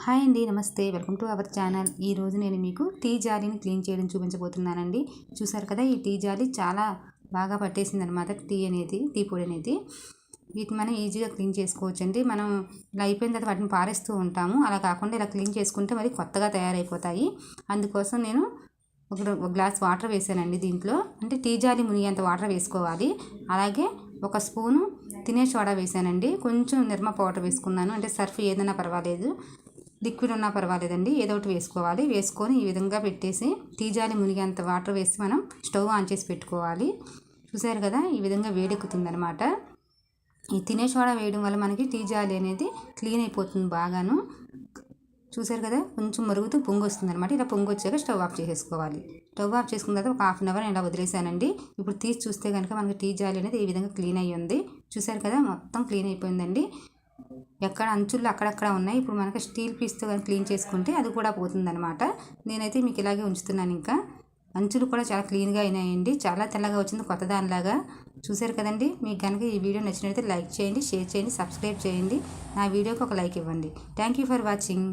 Hi అండి, నమస్తే. Welcome to our channel. ఈరోజు నేను మీకు టీ జాలీని క్లీన్ చేయడం చూపించబోతున్నానండి. చూసారు కదా, ఈ టీ జాలీ చాలా బాగా పట్టేసింది అనమాట. టీ పొడి అనేది వీటిని మనం ఈజీగా క్లీన్ చేసుకోవచ్చండి. మనం ఇలా అయిపోయిన తర్వాత వాటిని పారేస్తూ ఉంటాము. అలా కాకుండా ఇలా క్లీన్ చేసుకుంటే మరి కొత్తగా తయారైపోతాయి. అందుకోసం నేను ఒక గ్లాస్ వాటర్ వేసానండి దీంట్లో. అంటే టీ జాలి మునిగేంత వాటర్ వేసుకోవాలి. అలాగే ఒక స్పూను తినే సోడా వేసానండి. కొంచెం నిర్మా పౌడర్ వేసుకున్నాను. అంటే సర్ఫ్ ఏదైనా పర్వాలేదు, లిక్విడ్ ఉన్నా పర్వాలేదండి, ఏదో ఒకటి వేసుకోవాలి. వేసుకొని ఈ విధంగా పెట్టేసి టీ జాలి మునిగేంత వాటర్ వేసి మనం స్టవ్ ఆన్ చేసి పెట్టుకోవాలి. చూసారు కదా, ఈ విధంగా వేడెక్కుతుంది అనమాట. ఈ తినే సోడా వేయడం వల్ల మనకి టీ జాలి అనేది క్లీన్ అయిపోతుంది బాగాను. చూసారు కదా, కొంచెం మరుగుతూ పొంగు వస్తుంది అనమాట. ఇలా పొంగు వచ్చాక స్టవ్ ఆఫ్ చేసేసుకోవాలి. స్టవ్ ఆఫ్ చేసుకున్న తర్వాత ఒక హాఫ్ అన్ అవర్ ఇలా వదిలేసానండి. ఇప్పుడు తీసి చూస్తే కనుక మనకి టీ జాలి అనేది ఈ విధంగా క్లీన్ అయ్యి ఉంది. చూసారు కదా, మొత్తం క్లీన్ అయిపోయిందండి. ఎక్కడ అంచుల్లో అక్కడక్కడ ఉన్నాయి. ఇప్పుడు మనకి స్టీల్ పీస్తో కానీ క్లీన్ చేసుకుంటే అది కూడా పోతుందన్నమాట. నేనైతే మీకు ఇలాగే ఉంచుతున్నాను. ఇంకా అంచులు కూడా చాలా క్లీన్గా అయినాయండి. చాలా తెల్లగా వచ్చింది, కొత్త దానిలాగా. చూసారు కదండి. మీకు కనుక ఈ వీడియో నచ్చినట్లయితే లైక్ చేయండి, షేర్ చేయండి, సబ్స్క్రైబ్ చేయండి. నా వీడియోకి ఒక లైక్ ఇవ్వండి. Thank you for watching.